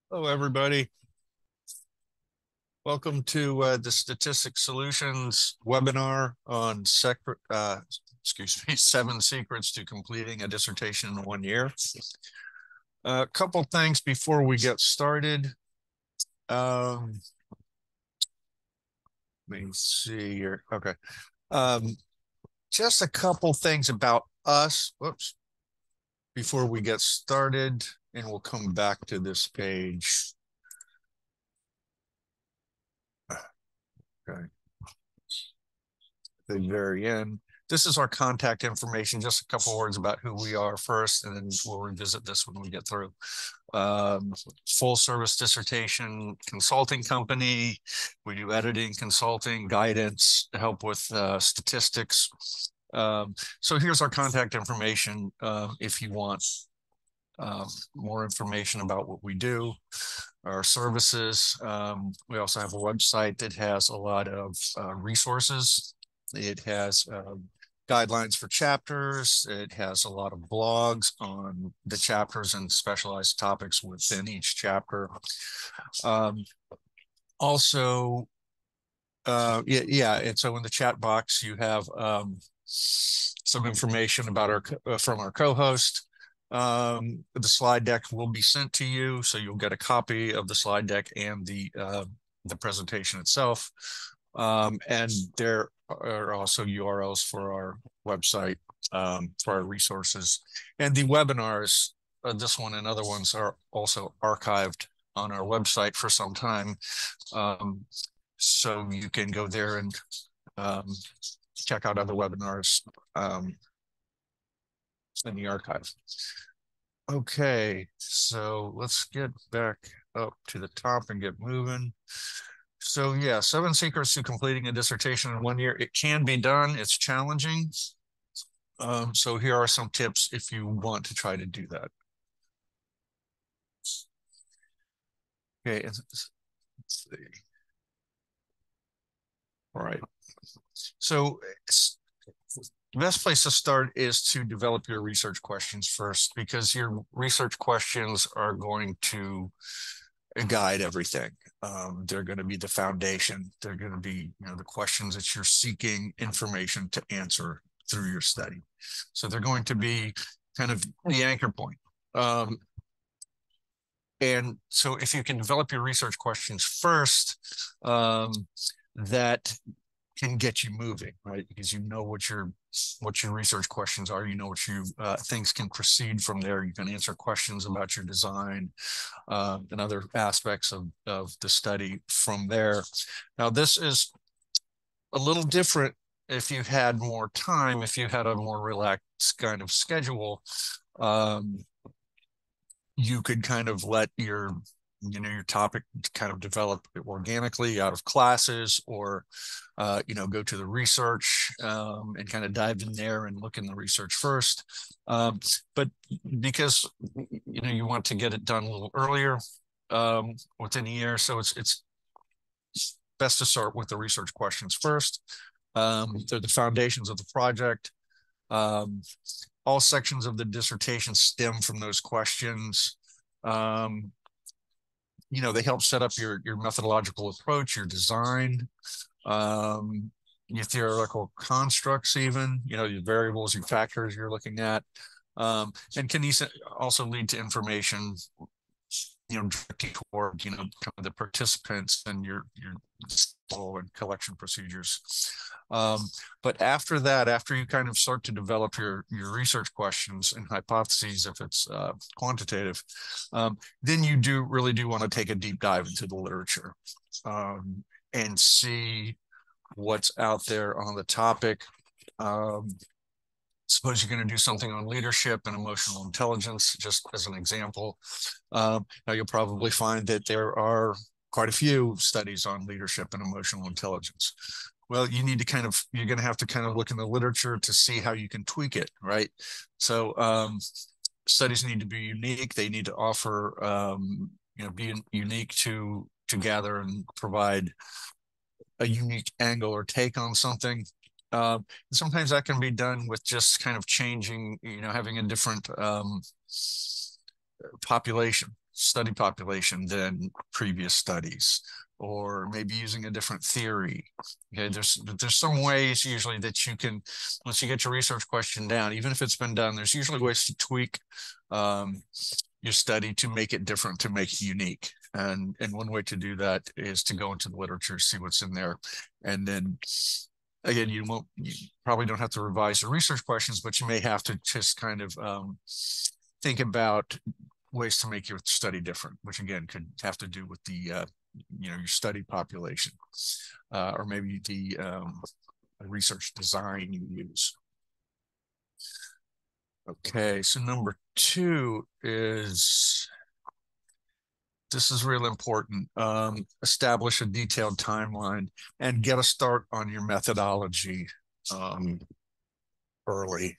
Hello, everybody. Welcome to the Statistics Solutions webinar on seven secrets to completing a dissertation in 1 year. A couple things before we get started. Let me see here. Okay. Just a couple things about us. Whoops. Before we get started, and we'll come back to this page. Okay. The very end. This is our contact information. Just a couple words about who we are first, and then we'll revisit this when we get through. Full service dissertation consulting company. We do editing, consulting, guidance, help with statistics. So here's our contact information if you want more information about what we do, our services. We also have a website that has a lot of resources. It has guidelines for chapters. It has a lot of blogs on the chapters and specialized topics within each chapter. Also, and so in the chat box, you have some information about from our co-host. The slide deck will be sent to you, so you'll get a copy of the slide deck and the presentation itself. And there are also URLs for our website for our resources. And the webinars, this one and other ones, are also archived on our website for some time. So you can go there and check out other webinars in the archive. Okay, so let's get back up to the top and get moving. So yeah, 7 secrets to completing a dissertation in 1 year. It can be done. It's challenging. So here are some tips if you want to try to do that. Okay, let's see. All right. So the best place to start is to develop your research questions first, because your research questions are going to guide everything. They're going to be the foundation. They're going to be, the questions that you're seeking information to answer through your study. So they're going to be kind of the anchor point. And so if you can develop your research questions first, that can get you moving, right? Because you know what your research questions are, what you things can proceed from there. You can answer questions about your design and other aspects of the study from there. Now, this is a little different if you had more time, if you had a more relaxed kind of schedule. You could kind of let your topic kind of develop organically out of classes, or go to the research and kind of dive in there and look in the research first. But because you want to get it done a little earlier within a year, so it's best to start with the research questions first. They're the foundations of the project. All sections of the dissertation stem from those questions. They help set up your methodological approach, your design, your theoretical constructs, even, your variables, your factors you're looking at, and can also lead to information, directing toward, the participants and your and collection procedures. But after that, after you kind of start to develop your research questions and hypotheses, if it's quantitative, then you really do want to take a deep dive into the literature and see what's out there on the topic. Suppose you're going to do something on leadership and emotional intelligence, just as an example. Now you'll probably find that there are quite a few studies on leadership and emotional intelligence. Well, you're going to have to kind of look in the literature to see how you can tweak it, right? So studies need to be unique. They need to offer, be unique to gather and provide a unique angle or take on something. Sometimes that can be done with just kind of changing, having a different population. study population than previous studies, or maybe using a different theory. Okay, there's some ways usually that you can, once you get your research question down, even if it's been done, there's usually ways to tweak your study to make it different, to make it unique. And one way to do that is to go into the literature, see what's in there, and then again, you probably don't have to revise the research questions, but you may have to just kind of think about ways to make your study different, which again could have to do with the your study population, or maybe the research design you use. Okay, so number 2 is, this is real important. Establish a detailed timeline and get a start on your methodology early.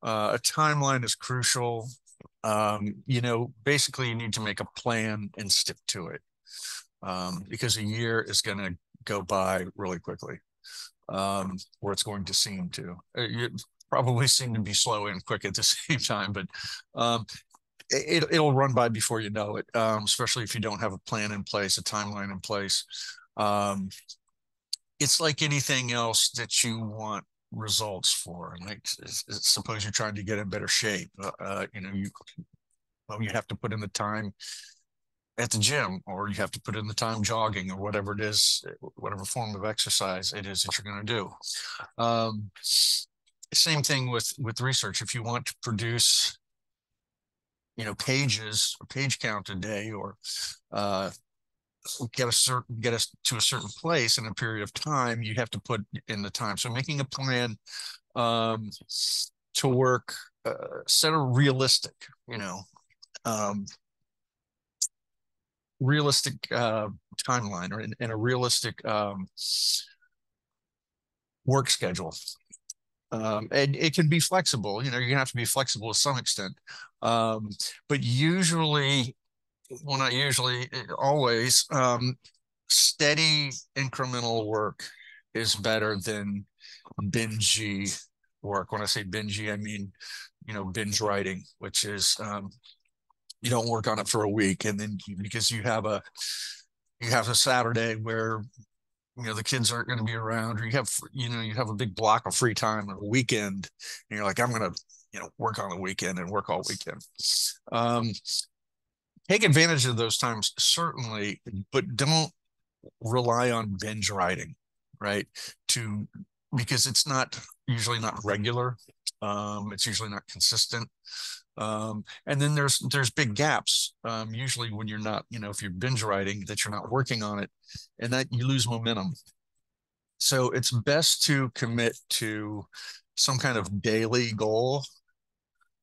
A timeline is crucial. Basically you need to make a plan and stick to it, because a year is going to go by really quickly, or it's going to seem to. You probably seem to be slow and quick at the same time, but it'll run by before you know it, especially if you don't have a plan in place, a timeline in place. It's like anything else that you want results for. Like, suppose you're trying to get in better shape. You have to put in the time at the gym, or you have to put in the time jogging, or whatever it is, whatever form of exercise it is that you're going to do. Same thing with research. If you want to produce pages or page count a day, or get us to a certain place in a period of time, you have to put in the time. So making a plan to work, set a realistic timeline, or in a realistic work schedule. And it can be flexible. You're gonna have to be flexible to some extent, but usually, well, not usually, always, steady incremental work is better than bingy work. When I say bingy, I mean binge writing, which is you don't work on it for a week, and then because you have a Saturday where the kids aren't going to be around, or you have a big block of free time on a weekend, and you're like, I'm going to work on the weekend and work all weekend. Take advantage of those times, certainly, but don't rely on binge writing, right? Because it's usually not regular. It's usually not consistent. And then there's big gaps, usually when you're not, if you're binge writing, that you're not working on it, and that you lose momentum. So it's best to commit to some kind of daily goal,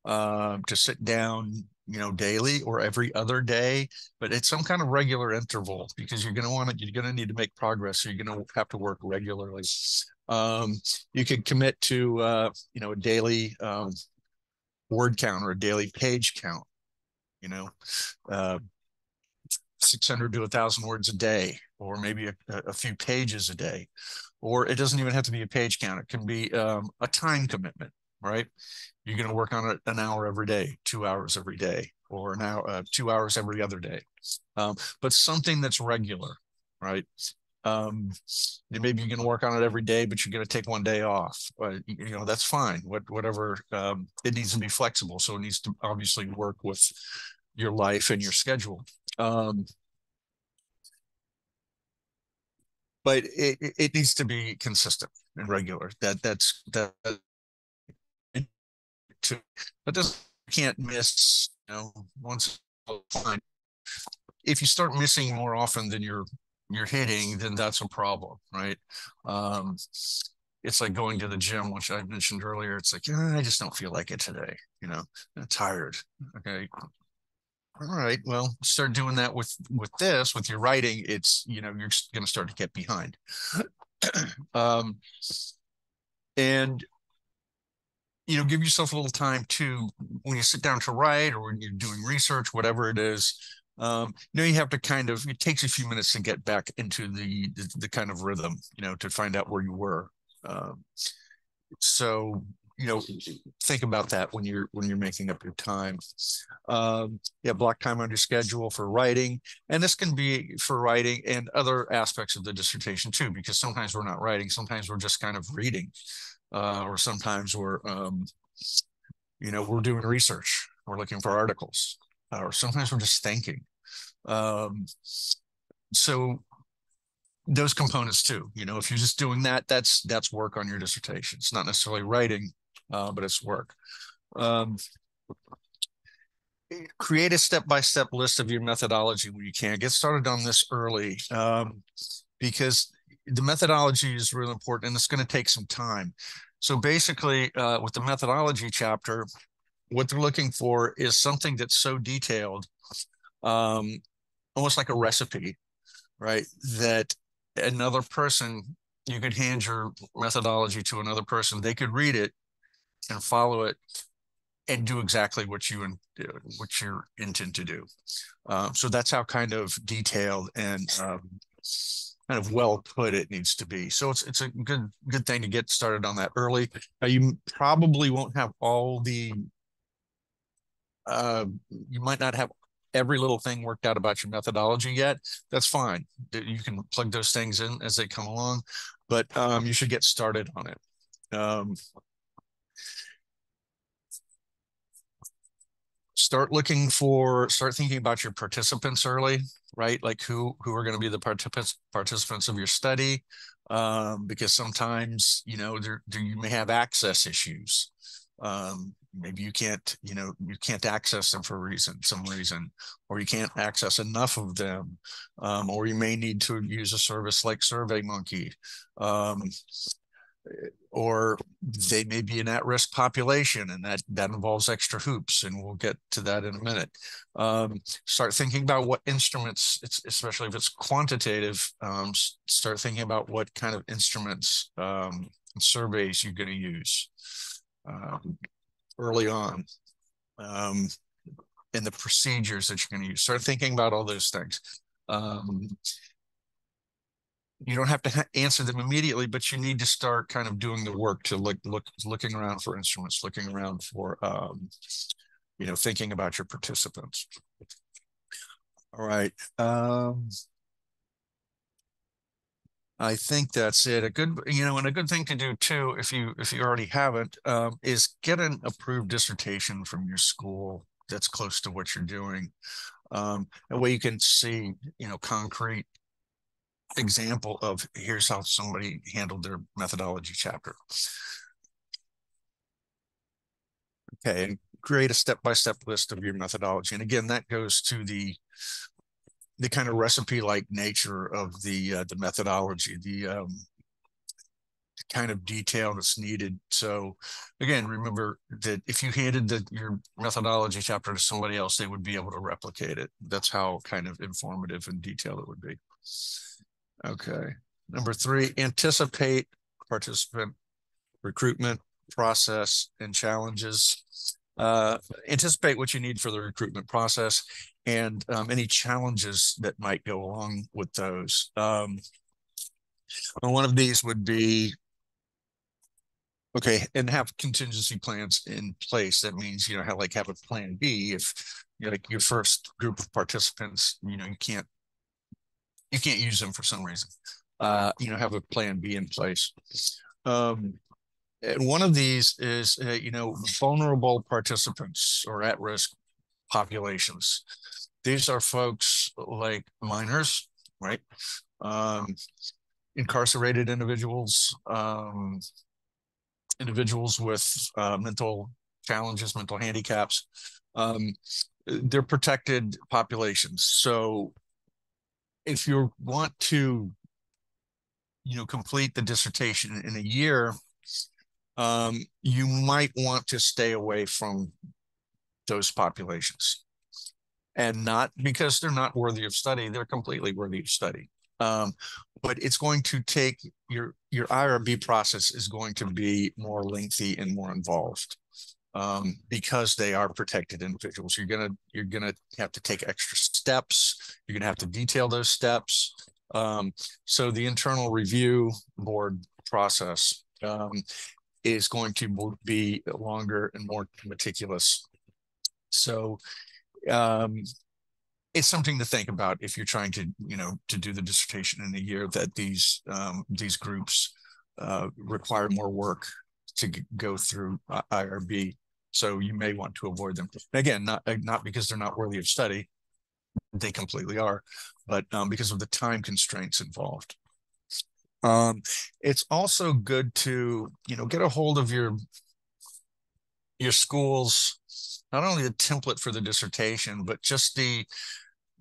to sit down, daily or every other day, but it's some kind of regular interval, because you're going to need to make progress. So you're going to have to work regularly. You could commit to, a daily word count, or a daily page count, 600 to 1,000 words a day, or maybe a few pages a day. Or it doesn't even have to be a page count. It can be a time commitment, right? You're going to work on it an hour every day, 2 hours every day, or an hour, 2 hours every other day. But something that's regular, right? Maybe you're going to work on it every day, but you're going to take one day off. That's fine. Whatever. It needs to be flexible, so it needs to obviously work with your life and your schedule. But it needs to be consistent and regular. That doesn't, can't miss. Once. If you start missing more often than you're hitting, then that's a problem, right? It's like going to the gym, which I mentioned earlier. It's like, I just don't feel like it today. I'm tired. Okay. All right. Well, start doing that with your writing. It's, you're going to start to get behind. And give yourself a little time to, when you sit down to write, or when you're doing research, whatever it is, you have to kind of, it takes a few minutes to get back into the kind of rhythm, to find out where you were. So think about that when you're making up your time. Yeah, block time on your schedule for writing, and this can be for writing and other aspects of the dissertation too, because sometimes we're not writing, sometimes we're just kind of reading, or sometimes we're we're doing research, we're looking for articles, or sometimes we're just thinking. So those components too, if you're just doing that, that's work on your dissertation. It's not necessarily writing, but it's work. Create a step-by-step list of your methodology when you can. Get started on this early, because the methodology is really important and it's going to take some time. So basically, with the methodology chapter, what they're looking for is something that's so detailed, almost like a recipe, right? That another person, you could hand your methodology to another person, they could read it and follow it and do exactly what you intend to do. So that's how kind of detailed and kind of well put it needs to be. So it's a good thing to get started on that early. You probably won't have all the you might not have every little thing worked out about your methodology yet. That's fine. You can plug those things in as they come along, but you should get started on it. Start thinking about your participants early, right? Like who are going to be the participants of your study, because sometimes, you may have access issues. Maybe you can't access them for some reason, or you can't access enough of them, or you may need to use a service like SurveyMonkey, or they may be an at-risk population, and that involves extra hoops, and we'll get to that in a minute. Start thinking about what instruments, especially if it's quantitative, start thinking about what kind of instruments, surveys you're going to use early on, and the procedures that you're going to use. Start thinking about all those things. You don't have to answer them immediately, but you need to start kind of doing the work to looking around for instruments, looking around for, thinking about your participants. All right. I think that's it. A good thing to do too, if you already haven't, is get an approved dissertation from your school that's close to what you're doing. That way you can see, concrete example of here's how somebody handled their methodology chapter. Okay, and create a step-by-step list of your methodology. And again, that goes to the kind of recipe-like nature of the methodology, the kind of detail that's needed. So again, remember that if you handed your methodology chapter to somebody else, they would be able to replicate it. That's how kind of informative and detailed it would be. Okay. Number 3, anticipate participant recruitment process and challenges. Anticipate what you need for the recruitment process and any challenges that might go along with those. One of these would be, okay, and have contingency plans in place. That means, have a plan B if like your first group of participants, you can't use them for some reason. Have a plan B in place. And one of these is, vulnerable participants or at-risk populations. These are folks like minors, right? Incarcerated individuals, individuals with mental challenges, mental handicaps. They're protected populations. So if you want to, complete the dissertation in a year, you might want to stay away from those populations. And not because they're not worthy of study, they're completely worthy of study. But it's going to take your IRB process is going to be more lengthy and more involved, because they are protected individuals. You're gonna have to take extra steps. You're gonna have to detail those steps. So the internal review board process, is going to be longer and more meticulous. So it's something to think about if you're trying to, to do the dissertation in a year, that these groups require more work to go through IRB. So you may want to avoid them. Again, not because they're not worthy of study, they completely are, but because of the time constraints involved. It's also good to, get a hold of your school's, not only the template for the dissertation, but just the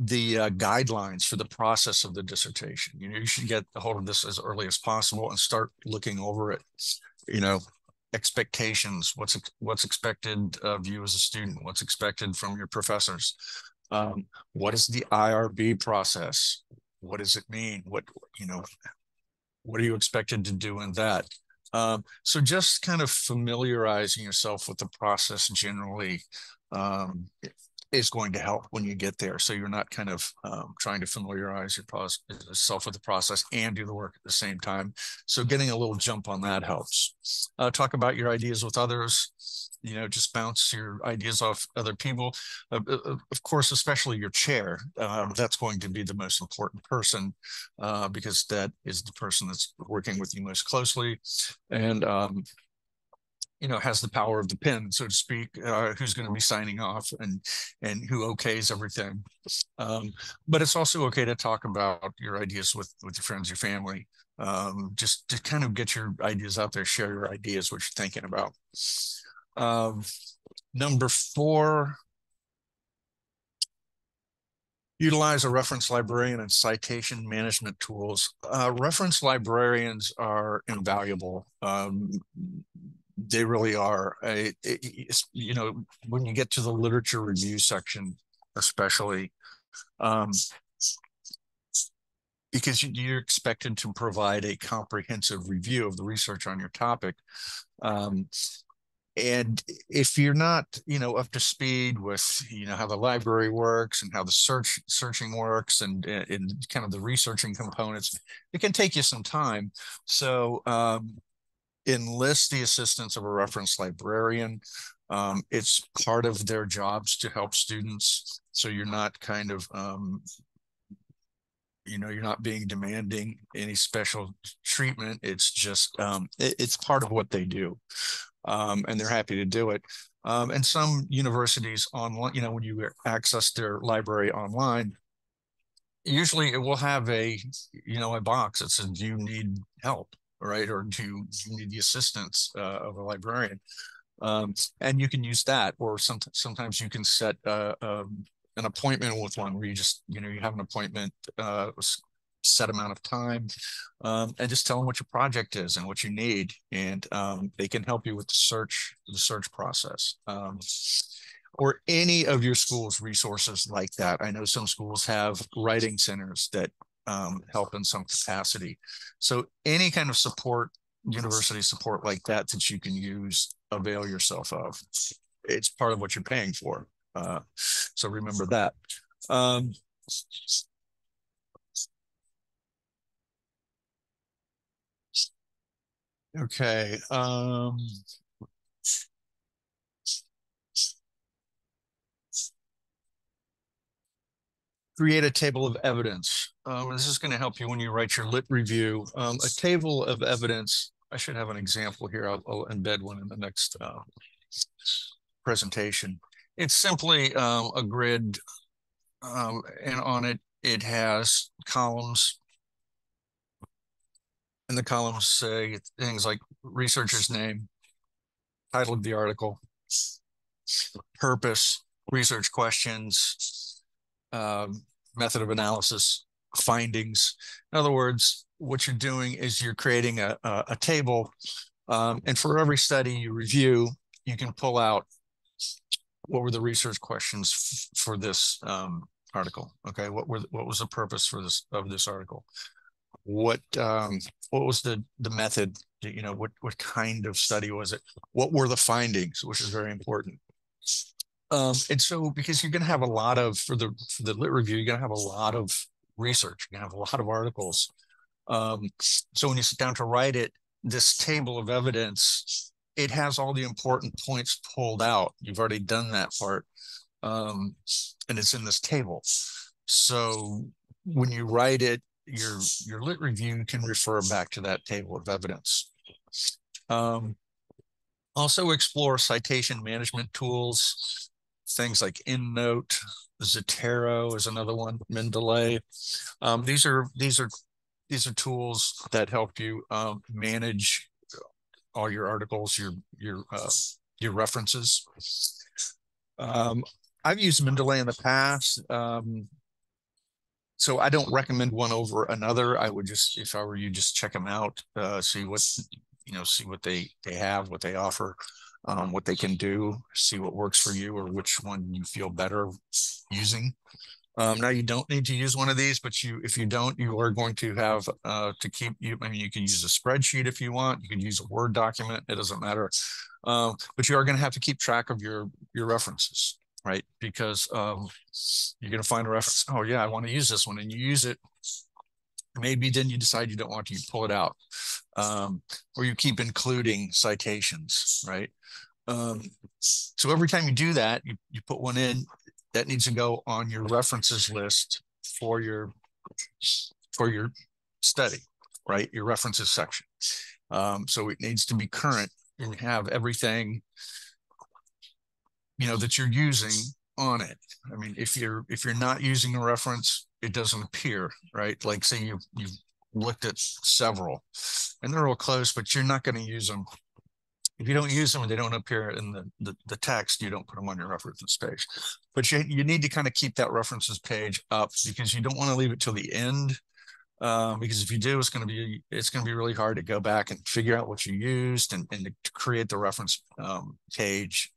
guidelines for the process of the dissertation. You should get a hold of this as early as possible and start looking over it. Expectations, what's expected of you as a student, what's expected from your professors. What is the IRB process? What does it mean? What are you expected to do in that? So just kind of familiarizing yourself with the process generally is going to help when you get there. So you're not kind of trying to familiarize yourself with the process and do the work at the same time. So getting a little jump on that helps. Talk about your ideas with others. Just bounce your ideas off other people. Of course, especially your chair. That's going to be the most important person because that is the person that's working with you most closely. And has the power of the pen, so to speak, who's going to be signing off and who okays everything. But it's also okay to talk about your ideas with your friends, your family, just to kind of get your ideas out there, share your ideas, what you're thinking about. Number 4, utilize a reference librarian and citation management tools. Reference librarians are invaluable. They really are. When you get to the literature review section, especially, because you're expected to provide a comprehensive review of the research on your topic. And if you're not, up to speed with, how the library works and how the searching works and kind of the researching components, it can take you some time. So enlist the assistance of a reference librarian. It's part of their jobs to help students. So you're not kind of, you're not being demanding any special treatment. It's just, it's part of what they do. And they're happy to do it. And some universities online, when you access their library online, usually it will have a box that says, do you need help? Right? Or do you need the assistance of a librarian? And you can use that, or sometimes you can set an appointment with one where you just, you have an appointment, set amount of time, and just tell them what your project is and what you need. And they can help you with the search process. Or any of your school's resources like that. I know some schools have writing centers that help in some capacity. So any kind of support, university support like that you can use, avail yourself of. It's part of what you're paying for. So remember that. Okay. Create a table of evidence. This is going to help you when you write your lit review. A table of evidence, I should have an example here. I'll embed one in the next presentation. It's simply a grid, and on it has columns. And the columns say things like researcher's name, title of the article, purpose, research questions, method of analysis, findings. In other words, what you're doing is you're creating a table, and for every study you review, you can pull out what were the research questions for this article. Okay, what was the purpose for this article? What was the method? What kind of study was it? What were the findings, which is very important. And so, because you're going to have a lot of, for the lit review, you're going to have a lot of research, you're going to have a lot of articles. So when you sit down to write it, this table of evidence, it has all the important points pulled out. You've already done that part, and it's in this table. So when you write it, your lit review can refer back to that table of evidence. Also explore citation management tools, things like EndNote, Zotero is another one, Mendeley. These are tools that help you manage all your articles, your references. I've used Mendeley in the past. So I don't recommend one over another. I would just, if I were you, just check them out, see what they have, what they offer, what they can do, see what works for you or which one you feel better using. Now you don't need to use one of these, but if you don't, you are going to have to keep you. I mean, you can use a spreadsheet if you want. You can use a Word document. It doesn't matter. But you are going to have to keep track of your references, right? Because you're going to find a reference. Oh yeah, I want to use this one, and you use it. Maybe then you decide you don't want to, you pull it out, or you keep including citations, right? So every time you do that, you put one in that needs to go on your references list for your study, right? Your references section. So it needs to be current and have everything, that you're using on it. I mean, if you're not using a reference, it doesn't appear, right? Like say you've looked at several and they're all close, but you're not going to use them. If you don't use them and they don't appear in the text, you don't put them on your references page. But you need to kind of keep that references page up because you don't want to leave it till the end. Because if you do, it's going to be really hard to go back and figure out what you used and to create the reference page,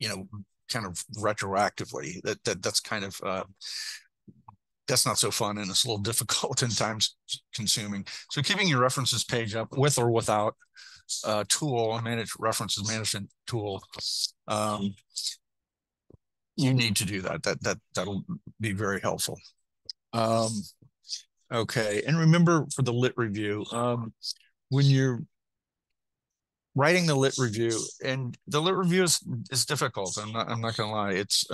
kind of retroactively. That's kind of that's not so fun, and it's a little difficult and times consuming. So keeping your references page up with or without tool, a references management tool, you need to do that. That'll be very helpful. Okay, and remember for the lit review, when you're writing the lit review, and the lit review is difficult. I'm not gonna lie. It's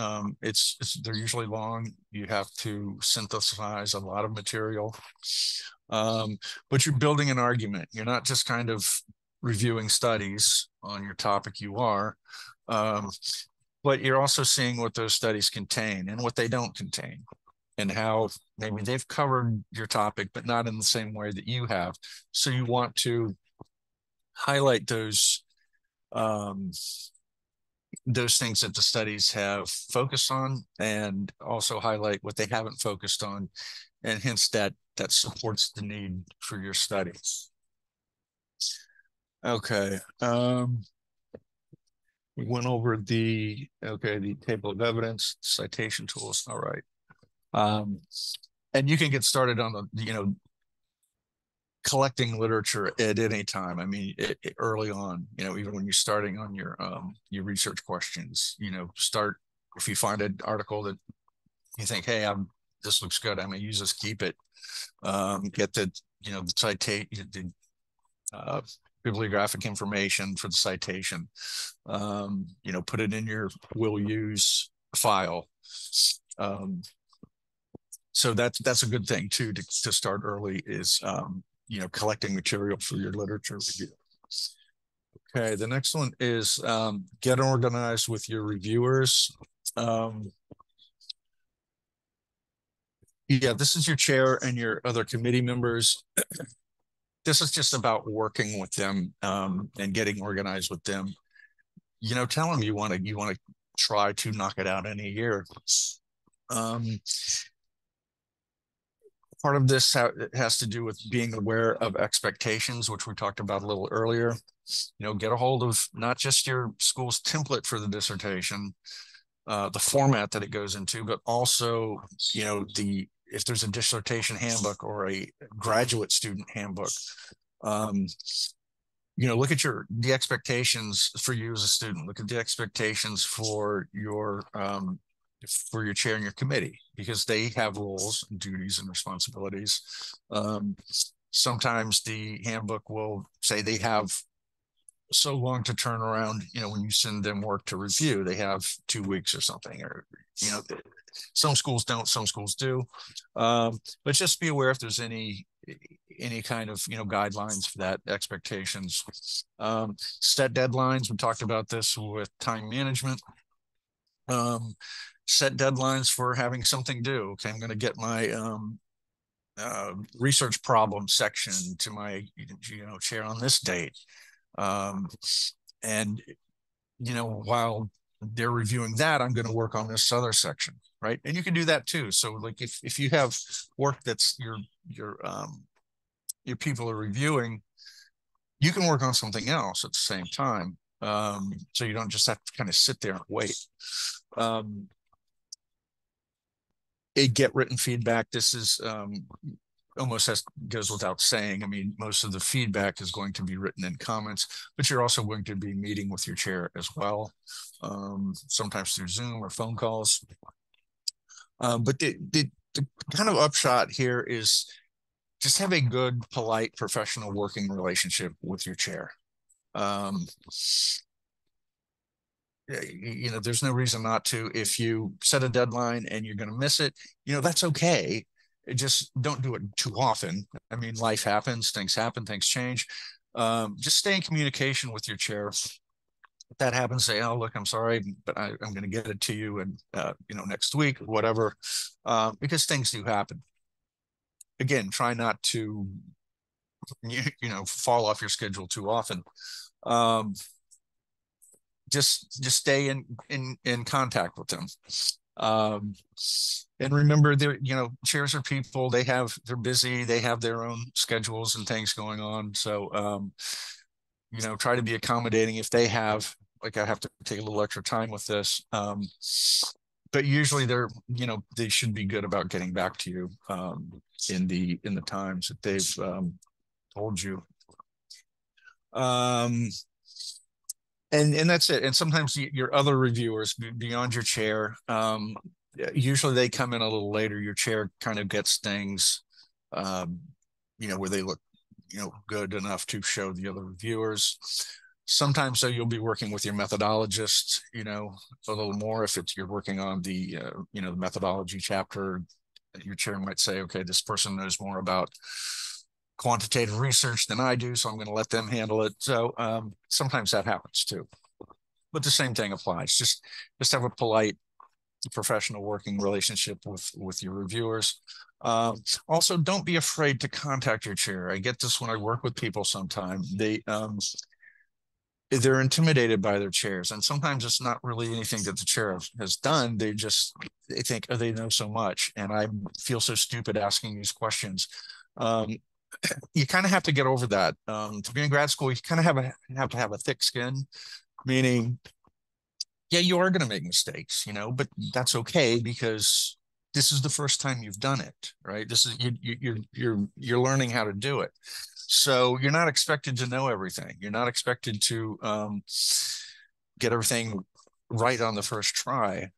they're usually long. You have to synthesize a lot of material, but you're building an argument. You're not just kind of reviewing studies on your topic. You are, but you're also seeing what those studies contain and what they don't contain, and how maybe they've covered your topic, but not in the same way that you have. So you want to highlight those things that the studies have focused on, and also highlight what they haven't focused on, and hence that supports the need for your study. Okay. We went over the table of evidence, citation tools. All right. And you can get started on the, collecting literature at any time. I mean, early on, even when you're starting on your research questions, start, if you find an article that you think, hey, this looks good, I'm gonna use this, keep it, get the citation, the bibliographic information for the citation, put it in your will use file. So that's a good thing too, to start early, is collecting material for your literature review. Okay, the next one is get organized with your reviewers. This is your chair and your other committee members. This is just about working with them and getting organized with them. Tell them you want to try to knock it out in a year. Part of this has to do with being aware of expectations, which we talked about a little earlier. Get a hold of not just your school's template for the dissertation, the format that it goes into, but also, if there's a dissertation handbook or a graduate student handbook, look at the expectations for you as a student. Look at the expectations for your chair and your committee, because they have roles and duties and responsibilities. Sometimes the handbook will say they have so long to turn around, when you send them work to review, they have 2 weeks or something, or, some schools don't, some schools do. But just be aware if there's any kind of, guidelines for that, expectations. Set deadlines. We talked about this with time management. Set deadlines for having something due. Okay, I'm going to get my research problem section to my chair on this date. And while they're reviewing that, I'm going to work on this other section, right? And you can do that too. So like if you have work that's your people are reviewing, you can work on something else at the same time. So you don't just have to kind of sit there and wait. Get written feedback. This is almost goes without saying. I mean, most of the feedback is going to be written in comments, but you're also going to be meeting with your chair as well, sometimes through Zoom or phone calls. But the kind of upshot here is just have a good, polite, professional working relationship with your chair. There's no reason not to. If you set a deadline and you're going to miss it, that's okay. Just don't do it too often. I mean, life happens, things happen, things change. Just stay in communication with your chair. If that happens, say, oh, look, I'm sorry, but I'm going to get it to you and, next week, whatever, because things do happen. Again, try not to, fall off your schedule too often. Just stay in contact with them. And remember, chairs are people. They're busy. They have their own schedules and things going on. So, try to be accommodating if they have, like, I have to take a little extra time with this. But usually they should be good about getting back to you in the times that they've told you. And that's it. And sometimes your other reviewers beyond your chair, usually they come in a little later. Your chair kind of gets things, where they look, good enough to show the other reviewers. Sometimes, though, you'll be working with your methodologist, a little more. If you're working on the, the methodology chapter, your chair might say, okay, this person knows more about quantitative research than I do, so I'm going to let them handle it. So sometimes that happens too. But the same thing applies. Just have a polite, professional working relationship with your reviewers. Also, don't be afraid to contact your chair. I get this when I work with people sometimes. They're intimidated by their chairs, and sometimes it's not really anything that the chair has done. They think, oh, they know so much, and I feel so stupid asking these questions. You kind of have to get over that. To be in grad school, you kind of have to have a thick skin, meaning, yeah, you are going to make mistakes, but that's okay because this is the first time you've done it, right? This is you're learning how to do it. So you're not expected to know everything. You're not expected to get everything right on the first try.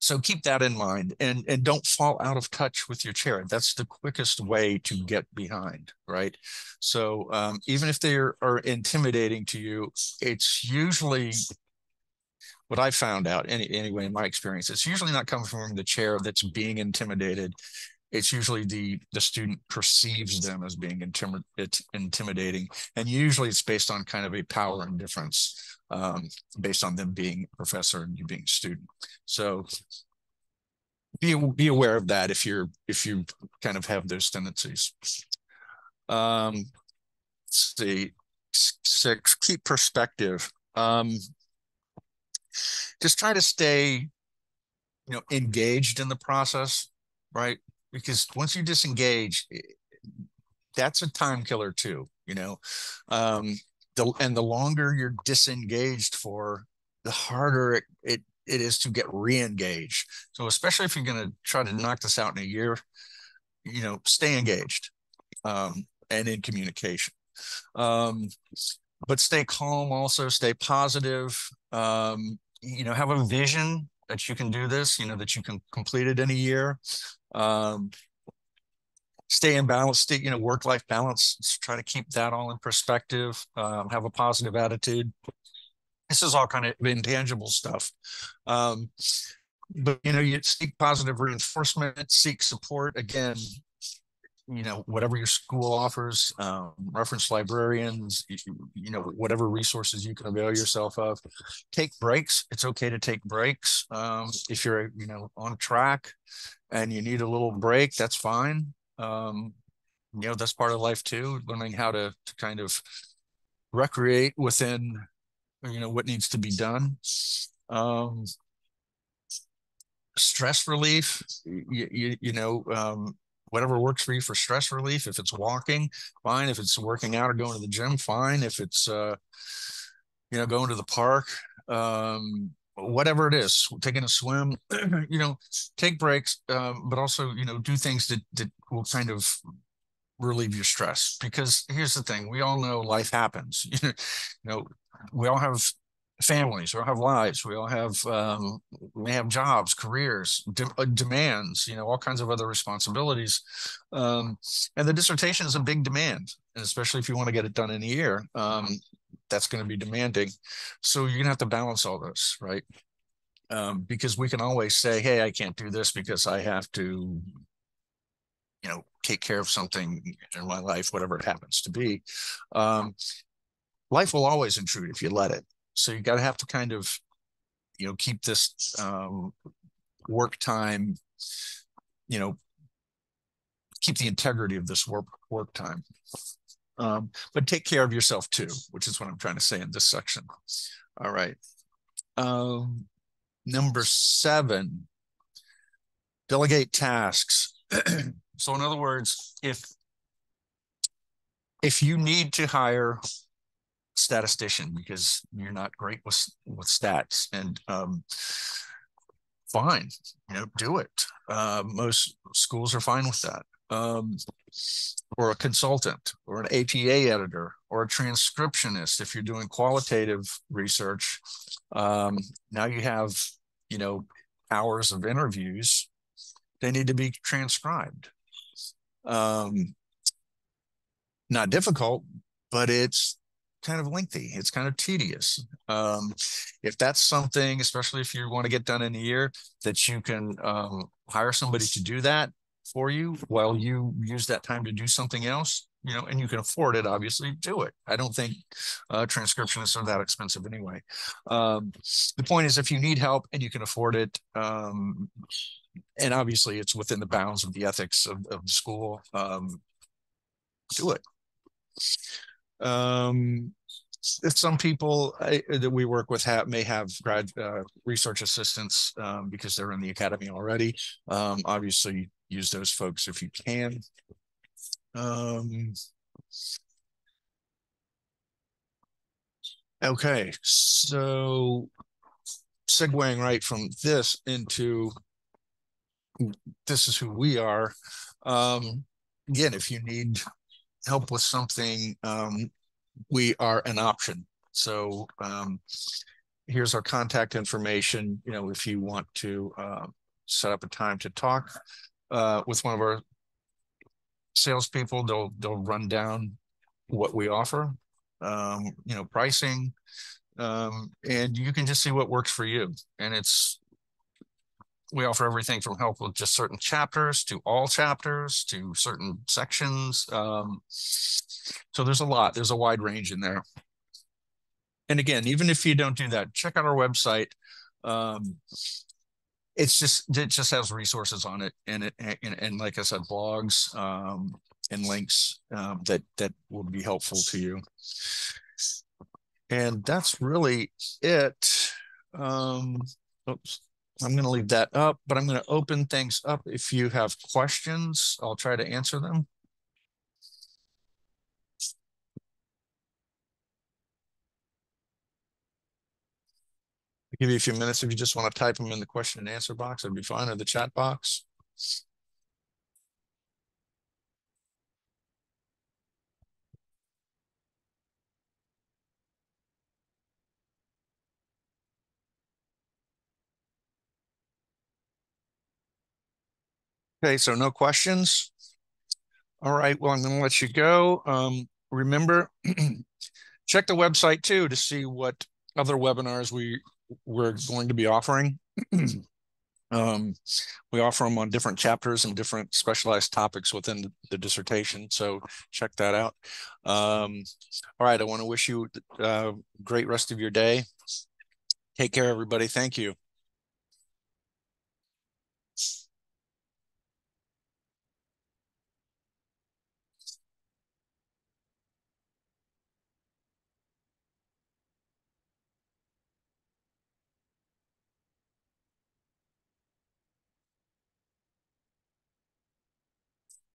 So keep that in mind, and don't fall out of touch with your chair. That's the quickest way to get behind, right? So even if they are intimidating to you, it's usually, what I found out anyway, in my experience, it's usually not coming from the chair that's being intimidated. It's usually the student perceives them as being intimidating. And usually it's based on kind of a power and difference, based on them being a professor and you being a student. So be aware of that if you kind of have those tendencies. Let's see, 6, keep perspective. Just try to stay, engaged in the process, right? Because once you disengage, that's a time killer too, and the longer you're disengaged for, the harder it is to get re-engaged. So especially if you're going to try to knock this out in a year, stay engaged, and in communication. But stay calm, also stay positive, have a vision that you can do this, that you can complete it in a year. stay in balance, stay, work-life balance, try to keep that all in perspective, have a positive attitude. This is all kind of intangible stuff. Um, but you seek positive reinforcement, seek support. Again, whatever your school offers, reference librarians, whatever resources you can avail yourself of. Take breaks. It's okay to take breaks. If you're, on track and you need a little break, that's fine. That's part of life too, learning how to kind of recreate within, what needs to be done. Stress relief, whatever works for you for stress relief. If it's walking, fine. If it's working out or going to the gym, fine. If it's going to the park, whatever it is, taking a swim, take breaks, but also do things that will kind of relieve your stress. Because here's the thing: we all know life happens. We all have families, we all have lives, we all have may have jobs, careers, demands, all kinds of other responsibilities. And the dissertation is a big demand, and especially if you want to get it done in a year, that's going to be demanding. So you're gonna have to balance all this, right? Because we can always say, hey, I can't do this because I have to take care of something in my life, whatever it happens to be. Life will always intrude if you let it. So you got to have to kind of, keep this work time, keep the integrity of this work time. But take care of yourself too, which is what I'm trying to say in this section. All right. Number 7, delegate tasks. So in other words, if you need to hire statistician because you're not great with stats, and fine, do it. Most schools are fine with that. Or a consultant or an APA editor or a transcriptionist. If you're doing qualitative research, now you have hours of interviews, they need to be transcribed. Not difficult, but it's kind of lengthy. It's kind of tedious. If that's something, especially if you want to get done in a year, that you can hire somebody to do that for you while you use that time to do something else, and you can afford it, obviously, do it. I don't think transcriptionists are that expensive anyway. The point is, if you need help and you can afford it, and obviously it's within the bounds of the ethics of the school, do it. If some people that we work with may have research assistants because they're in the academy already. Obviously, use those folks if you can. Okay, so segueing right from this into this is who we are. Again, if you need help with something, we are an option. So here's our contact information. If you want to set up a time to talk with one of our salespeople, they'll run down what we offer, pricing, and you can just see what works for you. And we offer everything from help with just certain chapters to all chapters to certain sections. So there's a wide range in there. And again, even if you don't do that, check out our website. It just has resources on it, and like I said, blogs and links that will be helpful to you. And that's really it. Oops. I'm going to leave that up, but I'm going to open things up. If you have questions, I'll try to answer them. I'll give you a few minutes. If you just want to type them in the question and answer box, that'd be fine, or the chat box. Okay, so no questions. All right, well, I'm going to let you go. Remember, check the website too to see what other webinars we're going to be offering. We offer them on different chapters and different specialized topics within the dissertation, so check that out. All right, I want to wish you a great rest of your day. Take care, everybody. Thank you.